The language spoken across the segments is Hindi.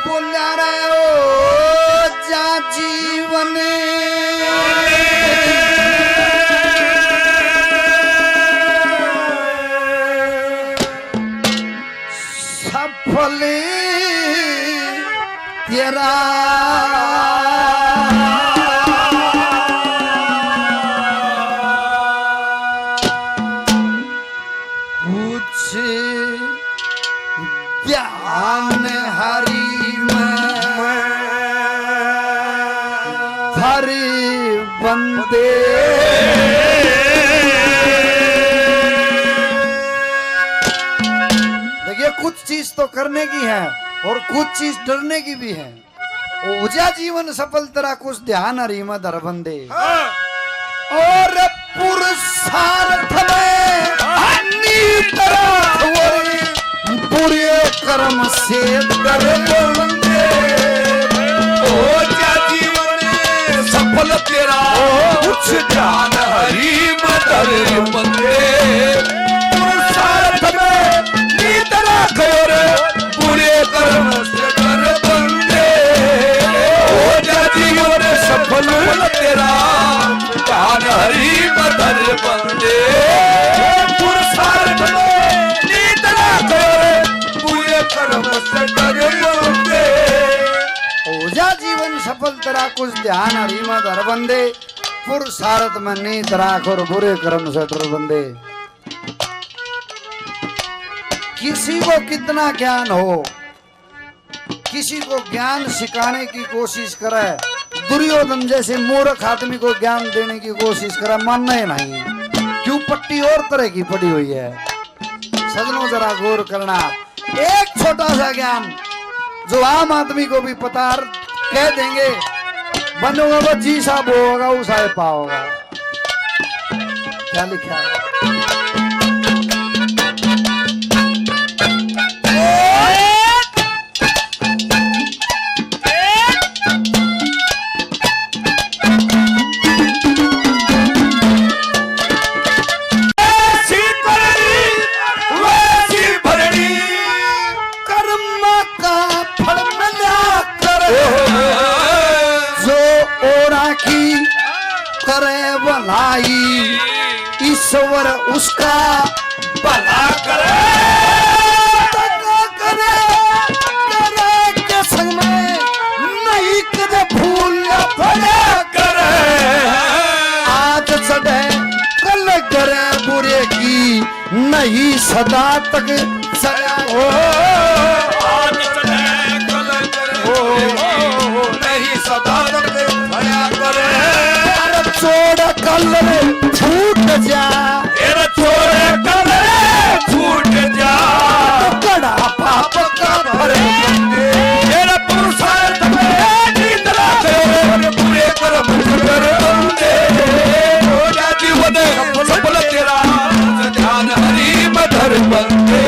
बोला रे ओ जा जीवन सफल तेरा कुछ ध्यान हरि में हरि बंदे देखिए कुछ चीज तो करने की है और कुछ चीज डरने की भी है। ऊर्जा जीवन सफल तेरा कुछ ध्यान हरि में धर बंदे और पुरुषार्थ में बुरे कर्म से डर बंदे ऊर्जा जीवन सफल तेरा कुछ ध्यान हरि में धर बंदे पुरुषार्थ में नीत राखो रे बुरे कर्म से डर बंदे ऊर्जा जीवन सफल तेरा ध्यान हरि में धर बंदे पुरुषार्थ में नीत राखो रे बुरे कर्म से डर बंदे ऊर्जा जीवन सफल तेरा कुछ ध्यान हरि में धर बंदे पुरुषार्थ में नीत राख और बुरे कर्म से डर बंदे। किसी को कितना ज्ञान हो, किसी को ज्ञान सिखाने की कोशिश करे, दुर्योधन जैसे मूर्ख आदमी को ज्ञान देने की कोशिश करे, मानना ही नहीं। क्यों पट्टी और तरह की पड़ी हुई है। सजनों जरा गौर करना, एक छोटा सा ज्ञान जो आम आदमी को भी पता कह देंगे बनोगा वो जी साहब होगा उसाए पाओगा। क्या लिखा है? करे भलाई ईश्वर उसका भला करे करे के संग में नहीं कदे फूल भला करे आज चढ़े कल करे बुरे की नहीं सदा तक सया हो आज चढ़े कल करे नहीं सदा तक भया करे चोड़ कल छूट जा चोरे कल छूट जा कड़ा पाप का भरे मेरा पुरुषार्थ में नीत राखो बुरे कर्म कर बंदे ऊर्जा जीवन सफल तेरा ध्यान हरि में धर बंदे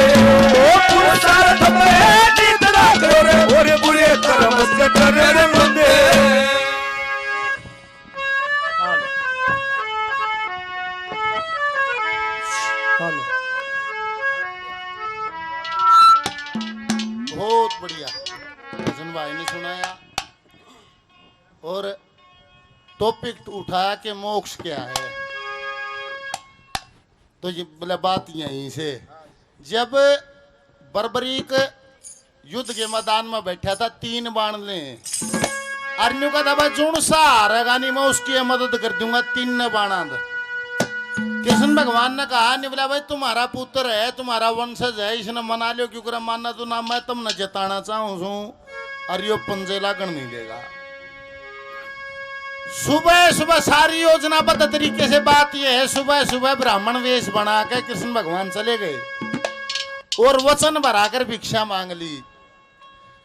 पुरुषार्थ में नीत राखो रे बुरे कर्म से डर बंदे। बहुत बढ़िया भजन भाई ने सुनाया और टॉपिक उठाया कि मोक्ष क्या है। तो ये बोला बात यहीं से, जब बर्बरीक युद्ध के मैदान में बैठा था, 3 बाण ले अर्जुन का दबा जुण सहारा गानी मैं उसकी मदद कर दूंगा 3 बाणांद। कृष्ण भगवान ने कहा निबला भाई तुम्हारा पुत्र है, तुम्हारा वंशज है, इसने मना लियो क्यों मानना तो ना मैं तुमने जताना चाहूं छू और यो पंजे लागण नहीं देगा। सुबह सुबह सारी योजनाबद्ध तरीके से बात यह है, सुबह सुबह ब्राह्मण वेश बना के कृष्ण भगवान चले गए और वचन भराकर भिक्षा मांग ली।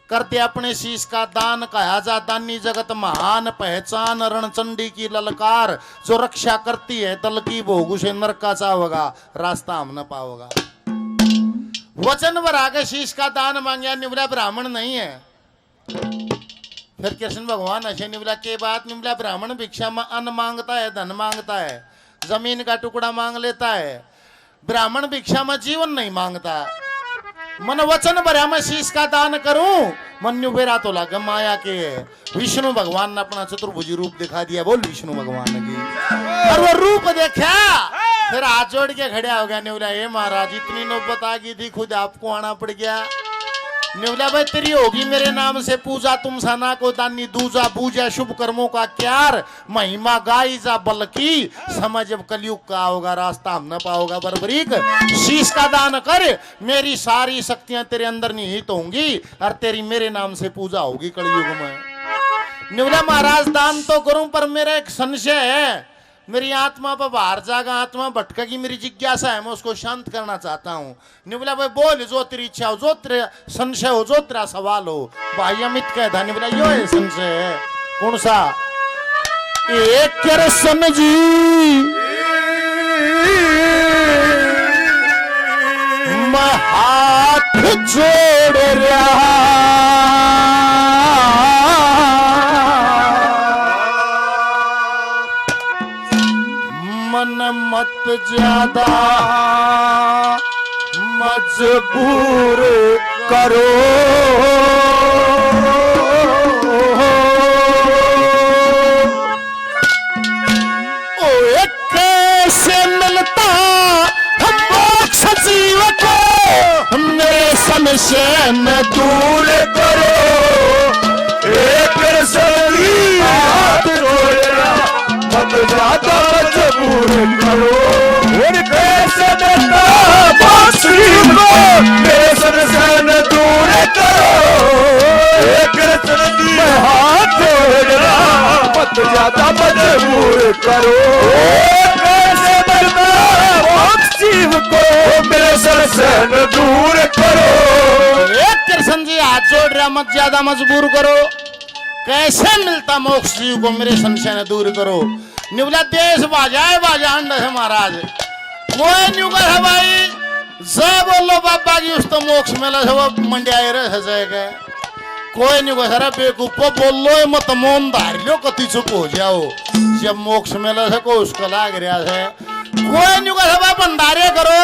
करते अपने शीश का दान, कहा जा दानी जगत महान, पहचान रणचंडी की ललकार, जो रक्षा करती है दल की भोग उसे नरक का चाहोगा, रास्ता हम न पाओगा। वचन भरा के शीश का दान मांगा, निबला ब्राह्मण नहीं है। फिर कृष्ण भगवान ऐसे निबला के बात, निबला ब्राह्मण भिक्षा में अन्न मांगता है, धन मांगता है, जमीन का टुकड़ा मांग लेता है, ब्राह्मण भिक्षा में जीवन नहीं मांगता। मन वचन भरा मैं शीश का दान करूं, मन्यु बेरा तो लगा माया के। विष्णु भगवान ने अपना चतुर्भुजी रूप दिखा दिया। बोल विष्णु भगवान की। और वो रूप देखा फिर हाथ जोड़ के खड़ा हो गया। नेवला ये महाराज इतनी नौबत आ गई थी, खुद आपको आना पड़ गया। नेवला भाई तेरी होगी मेरे नाम से पूजा, तुम सना को दानी दूजा पूजा, शुभ कर्मों का क्यार महिमा गाई जा बल्कि समझ जब कलयुग का होगा रास्ता हम न पाओगा बरबरीक। शीश का दान कर, मेरी सारी शक्तियां तेरे अंदर निहित होंगी और तेरी मेरे नाम से पूजा होगी कलयुग में। नेवला महाराज दान तो करूं पर मेरा एक संशय है, मेरी आत्मा पर बाहर जागा, आत्मा भटकेगी, मेरी जिज्ञासा है, मैं उसको शांत करना चाहता हूँ। निबला भाई बोल, जो तेरी इच्छा हो, जो तेरा संशय हो, जो तेरा सवाल हो। भाई अमित कहता निबला यो है संशय है। कौन सा? एक कृष्ण जी मैं हाथ जोड़ रहा, मन मत ज्यादा मजबूर करो। ओ एक कैसे मिलता हम मोक्ष जीव को, मेरे संशय न दूर करो। एक सही हाथ जोड़ा मत ज्यादा मजबूर करो। और कैसे देता बांसुरी को मेरे संशय न दूर करो। एक सही हाथ जोड़ा मत ज्यादा मजबूर करो। कैसे देता बांसुरी को मेरे संशय न दूर करो। एक कृष्ण जी हाथ जोड़ रहा, मत ज्यादा मजबूर करो। कैसे मिलता मोक्ष जीव को, मेरे संशय न दूर करो। निवला देश बाजाए बाजांड है महाराज, कोई न्यू है भाई जय बोलो बाबा की उस तो मोक्ष मिला है वो मंडियाए रहे जाएगा। कोई न्यू का सारा बेकूफो बोल लो मत मोन धार लो कति चुप हो जाओ। जब मोक्ष मिला है को उसको लाग रहा है। कोई न्यू का भाई भंडारे करो,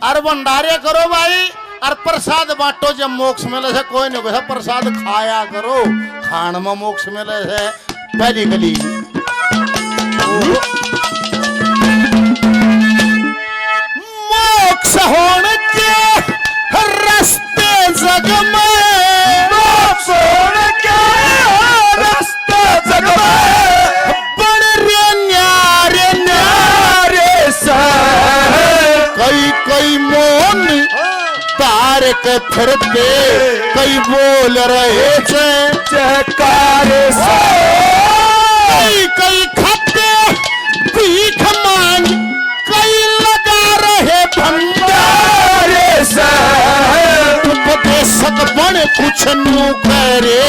और भंडारे करो भाई, और प्रसाद बांटो। जब मोक्ष मिले से कोई नहीं कहता प्रसाद खाया करो, खान में मोक्ष मिले से पहली गली। मोक्ष होने के रास्ते जग में, मोक्ष होने के रास्ते जग में, बड़े न्यारे न्यारे से कई कई मोन तार के फिरते, कई बोल रहे जयकार से, कई खाते भीख मांग, कई लगा रहे भंडारे से। उपदेशक बन कुछ न्यू करे,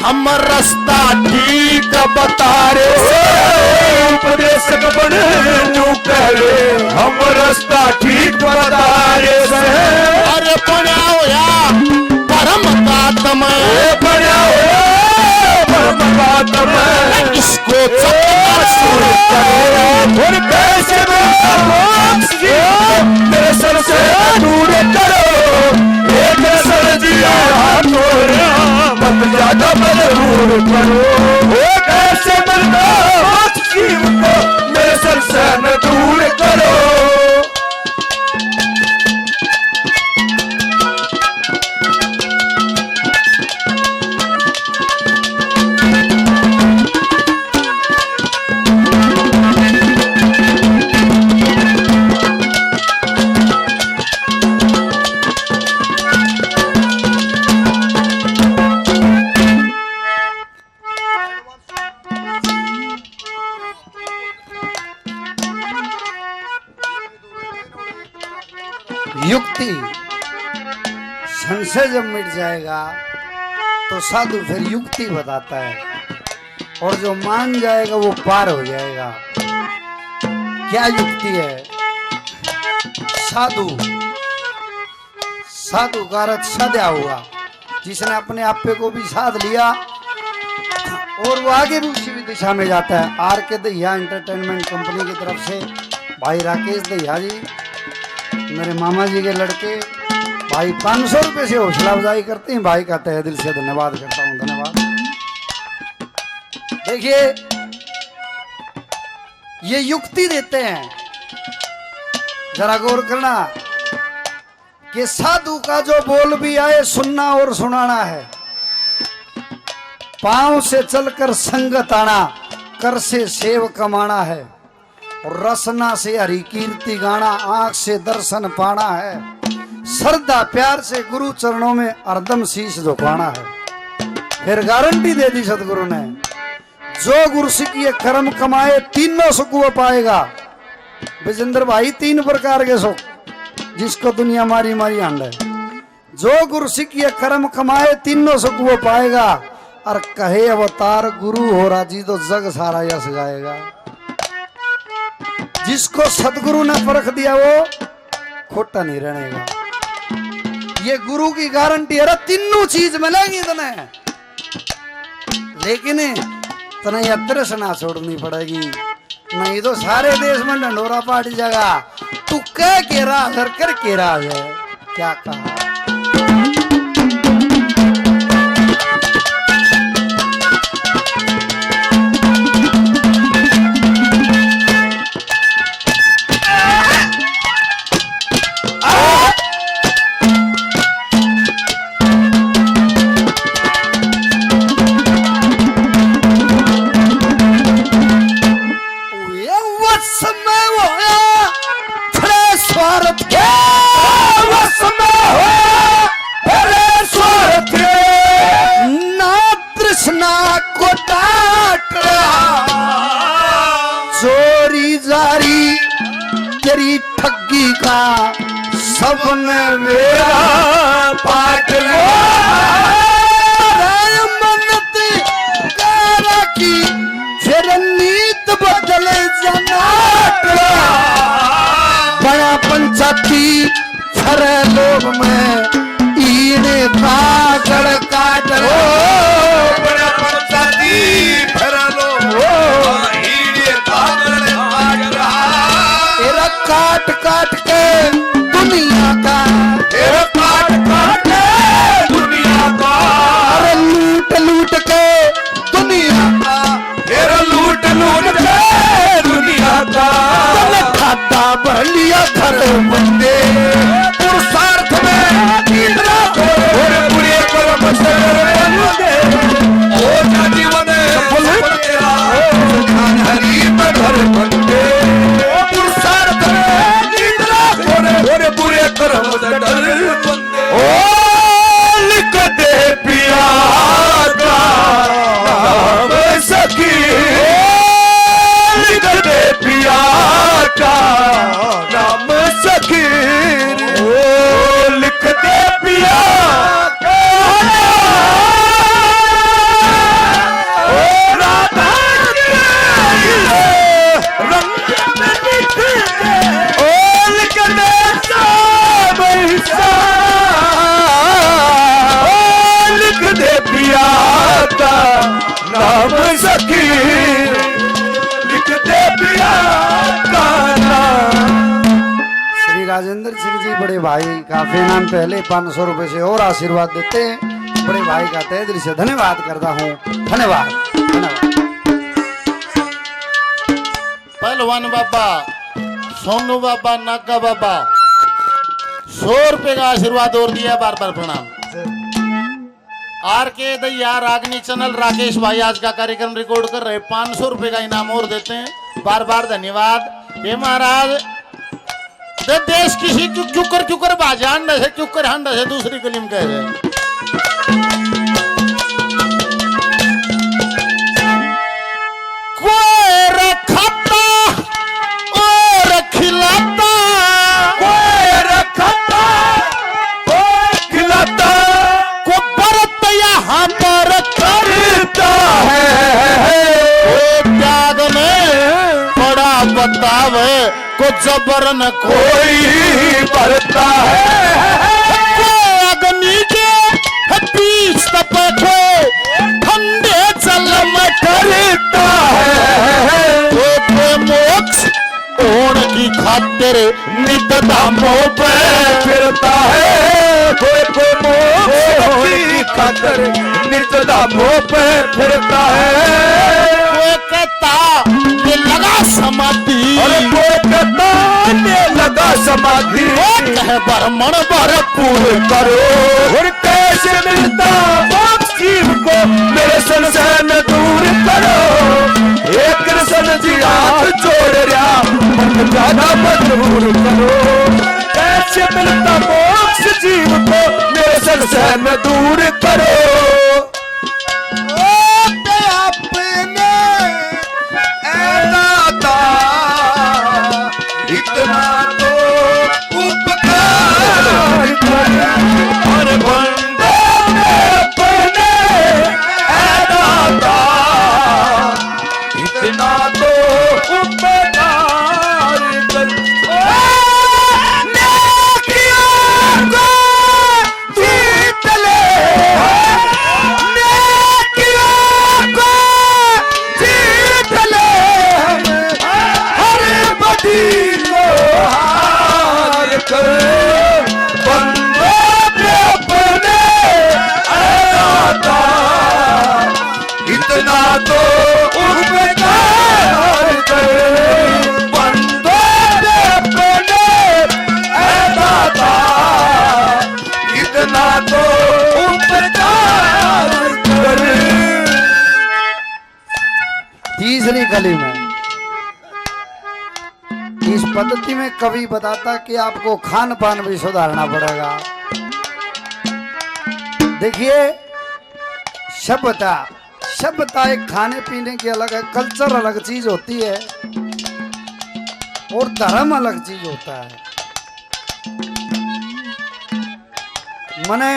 हम रास्ता ठीक बता रे। उपदेशक बन न्यू करे, हम रास्ता ठीक बता रे। अरे बनाओ या परम बात में, परम बात में इसको और कैसे मेरे सर से दूर करो। एक सर जिया मत ज्यादा मजबूर करो। वो कैसे मिलता को मेरे सर से न दूर करो। युक्ति संशय जब मिट जाएगा तो साधु फिर युक्ति बताता है, और जो मान जाएगा वो पार हो जाएगा। क्या युक्ति है? साधु, साधु का अर्थ साधा हुआ, जिसने अपने आप पे को भी साध लिया और वो आगे भी उसी दिशा में जाता है। आर के दहिया एंटरटेनमेंट कंपनी की तरफ से भाई राकेश दहिया जी, मेरे मामा जी के लड़के भाई 500 रुपए से हौसला अफजाई करते हैं। भाई का तहे दिल से धन्यवाद करता हूँ, धन्यवाद। देखिए ये युक्ति देते हैं, जरा गौर करना कि साधु का जो बोल भी आए सुनना और सुनाना है। पांव से चलकर संगत आना, कर से सेव कमाना है, और रसना से हरि कीर्ति गाना, आंख से दर्शन पाना है, श्रद्धा प्यार से गुरु चरणों में अर्दम शीश झुकाना है। फिर गारंटी दे दी सतगुरु ने, जो गुरु सीखिए कर्म कमाए तीनों सुख वो पाएगा। विजेंद्र भाई 3 प्रकार के सुख जिसको दुनिया मारी मारी आंड है। जो गुरु सीखिए कर्म कमाए तीनों सुख वो पाएगा, और कहे अवतार गुरु हो राजी तो जग सारा यश गाएगा। जिसको सतगुरु ने परख दिया वो खोटा नहीं रहेगा। ये गुरु की गारंटी है। तीनों चीज मिलेंगी तने, लेकिन तने यह तृष्णा छोड़नी पड़ेगी, नहीं तो सारे देश में ढंडोरा पाट जाएगा। तू कह के रहा घर कर के रहा है, क्या कहा। चोरी जारी तेरी ठगी का सबने मेरा पाट मन्नत कारा की फिर नीत बदले जाना। बड़ा पंचायती फिर लोग में ईने कागड़ काट बड़ा पंचायती फिर लोग ईने कागड़ काट रहा। काट काट के दुनिया का, काट काट के दुनिया का, अरे लूट लूट के दुनिया का, लूट लूट के दुनिया का। खाता भर लिया घर बंदे पुरुषार्थ में निद्रा और पूरे कर्म से ओ जीवन तेरा ध्यान हरि में घर बंदे। पुरुषार्थ में निद्रा और पूरे कर्म से डर बंदे। ओ लिख दे पिया का नाम सखी, लिख दे पिया का नाम सखी, ओ लिख दे पिया का ओ राधा रंग में लिख दे, ओ लिख दे ओ लिख दे पिया का नाम सखी, लिख दे पिया का नाम। श्री राजेंद्र सिंह जी बड़े भाई काफी नाम पहले 500 रुपए से और आशीर्वाद देते हैं। बड़े भाई का तहे दिल से धन्यवाद करता हूँ, धन्यवाद धन्यवाद। पहलवान बाबा, सोनू बाबा, नागा बाबा 100 रुपए का आशीर्वाद और दिया, बार बार प्रणाम। आर के दैया रागनी चैनल राकेश भाई आज का कार्यक्रम रिकॉर्ड कर रहे, 500 रुपए का इनाम और देते हैं, बार बार धन्यवाद। ये महाराज देश किसी क्यों कर बाजान से क्यों कर हंड से दूसरी कलिम कह रहे। कोई रखता और खिलाता, कोई रखता कोई खिलाता, को बरत यहाँ पर करता है। त्याग में बड़ा बतावे को जबर न कोई बरता है। अग्नि के बीच तपके ठंडे जल में करता है। मोक्ष ओण की खातिर नित धामों पे फिरता है कोई मोक्ष की खातिर नित धामों पे फिरता है। कोई कहता ये लगा समाधि और कोई कहता ये लगा समाधि कह ब्राह्मण भरपूर करो। और कैसे मिलता मोक्ष जीव को मेरे संसार में दूर करो। एक कृष्ण जी हाथ जोड़ रहा मन ज्यादा मजबूर करो। कैसे मिलता मोक्ष जीव को मेरे संसार में दूर करो। अपने दाता इतना तो उपकार और बंदे अपने दाता इतना तो उपकार कर। नेकियों को जीत ले, नेकियों को जीत ले, हर बदी को हार कर। बंदे अपने दाता इतना तो उपकार कर। बंदे अपने दाता इतना तो उपकार कर। तीसरी कली में इस पद्धति में कवि बताता कि आपको खान पान भी सुधारना पड़ेगा। देखिए सभ्यता एक खाने पीने की अलग है, कल्चर अलग चीज होती है और धर्म अलग चीज होता है। मैंने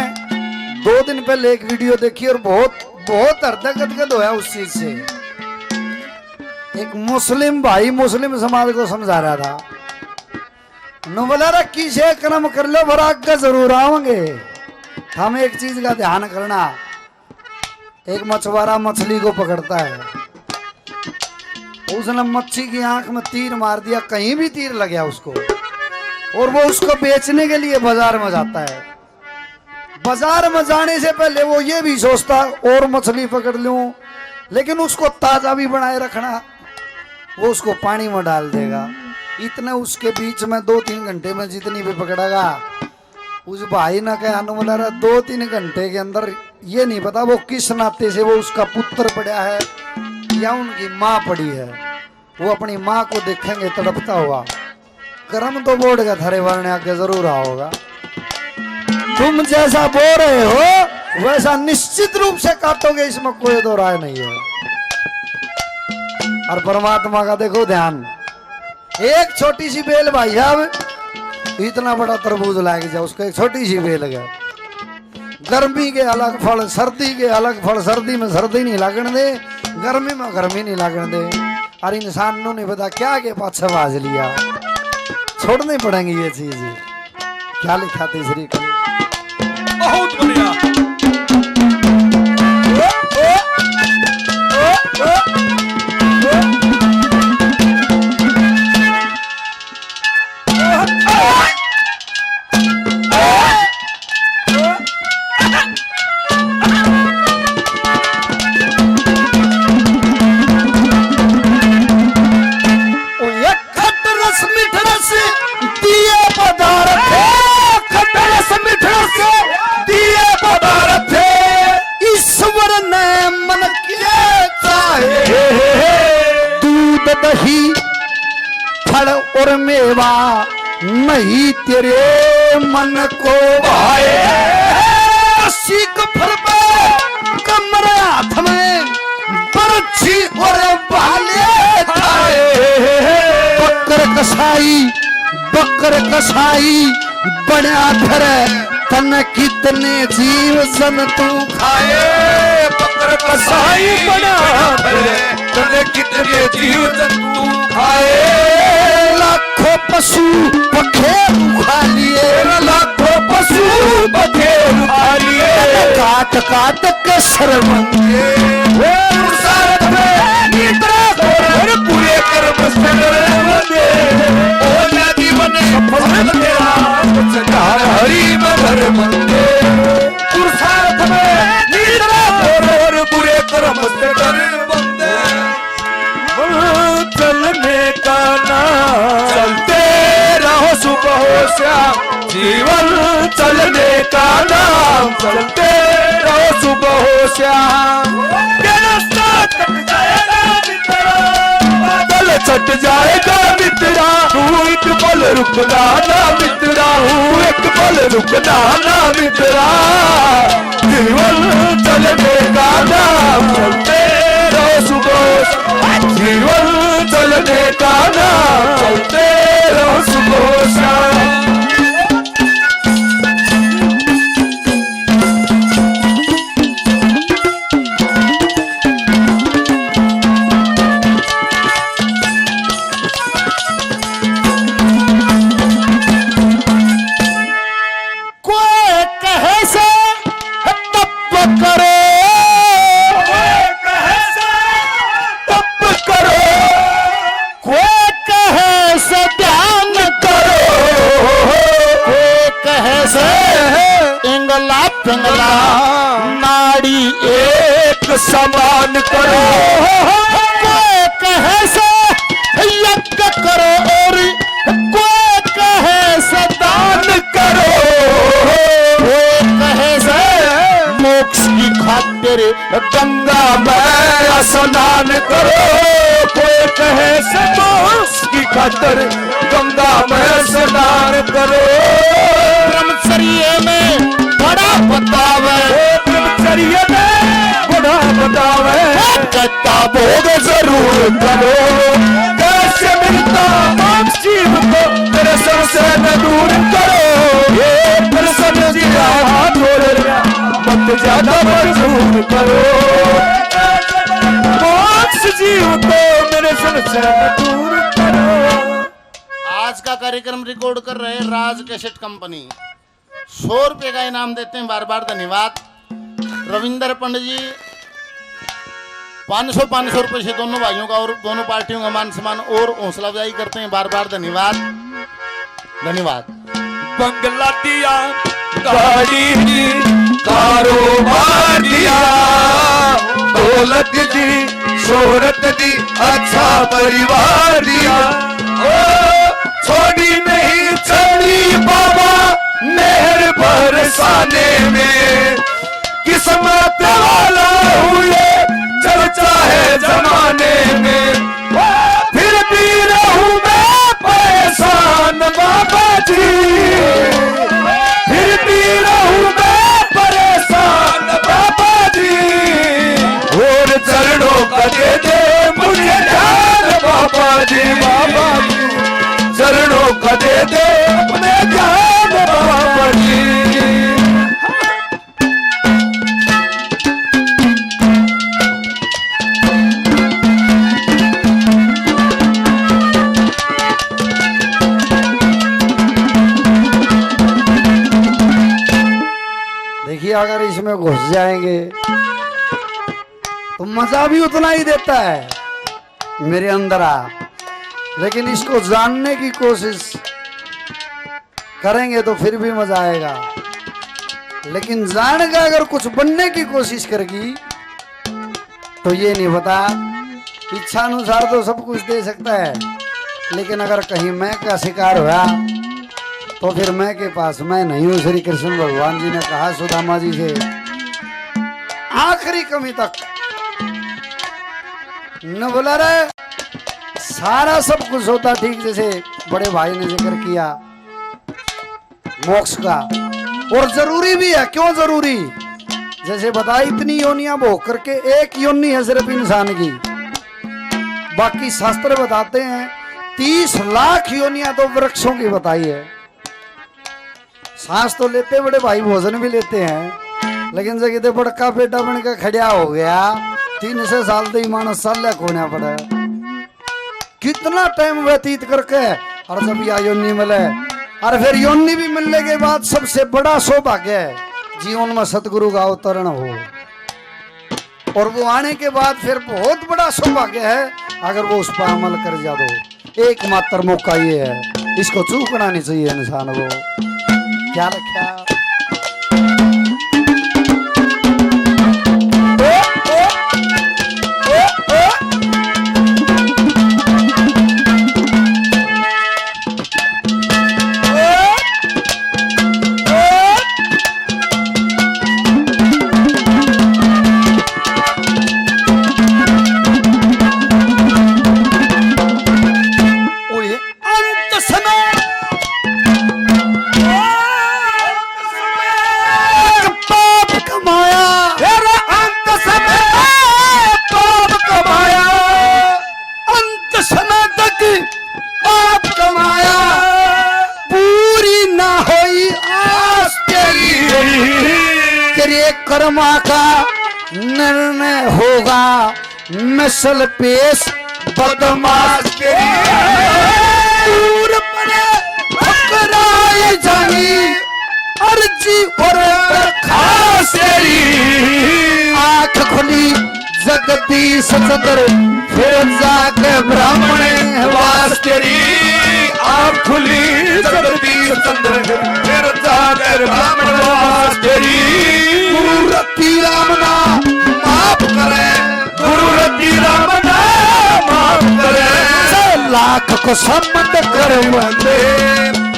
2 दिन पहले एक वीडियो देखी और बहुत हृदय गदगद होया उस चीज से। एक मुस्लिम भाई मुस्लिम समाज को समझा रहा था, बोला रहा किसे कर्म कर लो बराग का जरूर आओगे। हमें एक चीज का ध्यान करना, एक मछुआरा मछली को पकड़ता है, उसने मच्छी की आंख में तीर मार दिया, कहीं भी तीर लग गया उसको, और वो उसको बेचने के लिए बाजार में जाता है। बाजार में जाने से पहले वो ये भी सोचता और मछली पकड़ लूं, लेकिन उसको ताजा भी बनाए रखना। वो उसको पानी में डाल देगा। इतने उसके बीच में 2-3 घंटे में जितनी भी पकड़ेगा, उस भाई ने कहा बोला रहा 2-3 घंटे के अंदर ये नहीं पता वो किस नाते से वो उसका पुत्र पड़ा है या उनकी माँ पड़ी है। वो अपनी माँ को देखेंगे तड़पता हुआ। कर्म तो बोर्ड का थारे वरने आके जरूर आओगा। तुम जैसा बोल रहे हो वैसा निश्चित रूप से काटोगे, इसमें कोई दो राय नहीं है। और परमात्मा का देखो ध्यान, एक छोटी सी बेल भाई साहब इतना बड़ा तरबूज लाग जाए, उसको एक छोटी सी बेल है। गर्मी के अलग फल, सर्दी के अलग फल। सर्दी में सर्दी नहीं लागण दे, गर्मी में गर्मी नहीं लागण दे। और इंसान नो नहीं पता क्या के पाछे बाज लिया, छोड़नी पड़ेंगी ये चीज। क्या लिखा तीसरी कली? बहुत बढ़िया। दही फल और मेवा नहीं तेरे मन को भाए। सीख फल पे कमर हाथ में बरछी और बाले खाए। बकर कसाई बना फिर तन कितने जीव जंतु खाए। बकर कसाई बना फिर तने कितने जीव जंतु खाए। लाखों पशु पखेरु खा लिए, लाखों पशु पखेरु खा लिए। काट काट के शर्मंगे पुरुषार्थ में निद्रा और पूरे कर्म से श्याम जीवन चलने का नाम चलते रहो सुबह हो श्याम ये रास्ता कट जाएगा मित्रा बादल छट जाएगा मित्रा तू एक पल रुकना ना मित्रा तू एक पल रुकना ना मित्रा जीवन चलने का नाम चलते रहो सुबह जीवन चलने का नाम चलते रहो सुबह शाम पिंगला नाड़ी एक समान करो कोई कहे से यज्ञ करो और कोई कहे से दान करो कोई कहे से मोक्ष की खातिर गंगा में स्नान करो कोई कहे से मोक्ष की खातिर गंगा में स्नान करो ब्रह्मचर्य में बड़ा बतावे ब्रह्मचर्य में बड़ा बतावे कहता भोग जरूर करो कैसे मिलता मोक्ष जीव को तेरे सर से न दूर करो ये प्रसन्न जिया थोड़े मत ज्यादा मजबूर करो मोक्ष जीव को मेरे सर से न दूर करो। आज का कार्यक्रम रिकॉर्ड कर रहे राज कैसेट कंपनी 100 रुपए का इनाम देते हैं, बार बार धन्यवाद। रविंदर पंडित जी 500 रुपए से दोनों भाइयों का और दोनों पार्टियों का मान सम्मान और हौसला अफजाई करते हैं, बार बार धन्यवाद धन्यवाद। बंगला दिया गाड़ी दी कारोबार दिया दौलत दी शोहरत दी अच्छा परिवार दिया छोड़ी नहीं चली बाबा मेहर बरसाने में किस्मत वाला हुए चर्चा है जमाने में फिर भी रहूं मैं परेशान बाबा जी फिर भी रहूं मैं परेशान बाबा जी और चरणों का दे दे मुझे ध्यान बाबा जी चरणों का दे दे अपने ध्यान बाबा जी। देखिए अगर इसमें घुस जाएंगे तो मजा भी उतना ही देता है मेरे अंदर आ, लेकिन इसको जानने की कोशिश करेंगे तो फिर भी मजा आएगा, लेकिन जान का अगर कुछ बनने की कोशिश करेगी तो ये नहीं पता। इच्छा अनुसार तो सब कुछ दे सकता है, लेकिन अगर कहीं मैं का शिकार हुआ तो फिर मैं के पास मैं नहीं हूं। श्री कृष्ण भगवान जी ने कहा सुदामा जी से आखिरी कमी तक न बोला रे सारा सब कुछ होता ठीक, जैसे बड़े भाई ने जिक्र किया मोक्ष का, और जरूरी भी है। क्यों जरूरी? जैसे बताया इतनी योनियां भोग करके एक योनि है सिर्फ इंसान की, बाकी शास्त्र बताते हैं 30 लाख योनियां तो वृक्षों की बताई है। सांस तो लेते बड़े भाई, भोजन भी लेते हैं, लेकिन जब कितने बड़का बेटा बनकर खड़ा हो गया 300 साल तो मानस साल खोना पड़ा, कितना टाइम व्यतीत करके, और जब यह योनि मिले और फिर योनि भी मिलने के बाद सबसे बड़ा सौभाग्य है जीवन में सतगुरु का अवतरण हो, और वो आने के बाद फिर बहुत बड़ा सौभाग्य है अगर वो उस पर अमल कर जा दो। एकमात्र मौका ये है, इसको चूकना नहीं चाहिए इंसान को। क्या रखा समय पाप कमाया, तेरा अंत समय पाप कमाया, अंत समय तक पाप कमाया, पूरी ना होई आस तेरी, तेरे कर्मा का निर्णय होगा मिसल पेश बदमाश तेरी, दूर पड़े ठकराई जानी अर्जी और खास तेरी, आंख खुली जगदीश चंद्र फिर जाके ब्राह्मण वास तेरी, आँख खुली जगदीश चंद्र फिर जाकर ब्राह्मण वास तेरी, गुरु रति रामना माफ करे, गुरु रति रामना माफ करे, लाख को सम्मत कर वंदे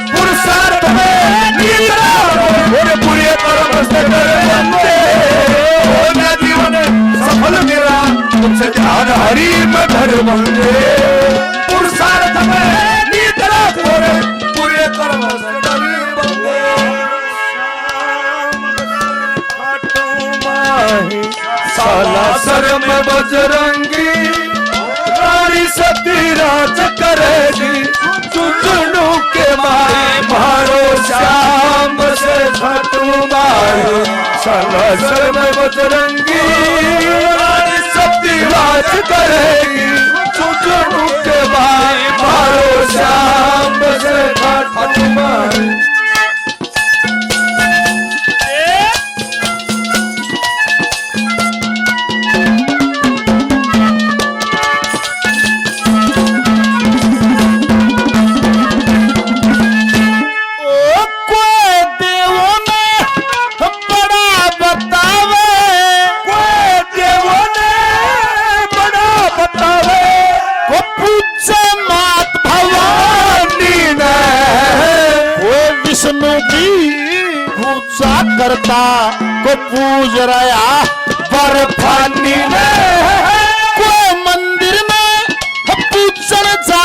पुरुषार्थ में निद्रा और पूरे कर्म से कर वंदे, होना जीवन सफल मेरा तुमसे ध्यान हरि में धर वंदे, पुरुषार्थ में निद्रा और पूरे कर्म से कर वंदे, साला सर में बजरंगी रानी सती राज करेगी, चुचुनू के माए मारो श्याम से छठू मारो, साला सर में बजरंगी रानी सती राज करेगी, चुचुनू के माए मारो श्याम से छठू मारो। विष्णु की पूजा करता को पूज रहा बर्फानी में, कोई मंदिर में पूजन जा,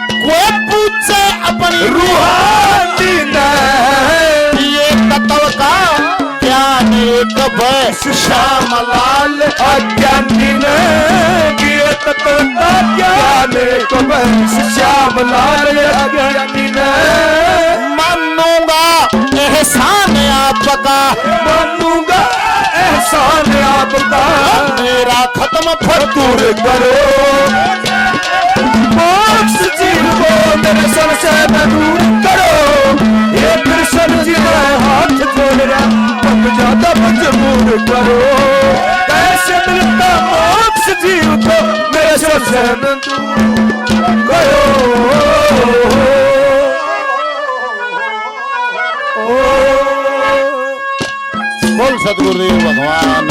कोई पूजे अपनी रूहानी में, ये तत्व का ज्ञान एक वैश श्याम लाल अज्ञानी ने किए तत्व का ज्ञान एक वैश श्याम लाल अज्ञानी ने, मानूंगा एहसान आपका, मानूंगा एहसान आपका, मेरा खत्म फतूर करो मोक्ष जीव को मेरे सर से दूर करो, ये कृष्ण जी का हाथ जोड़ रहा अब ज्यादा मजबूर करो, कैसे मिलता मोक्ष जीव को मेरे सर से दूर करो। बोल सतगुरुदेव भगवान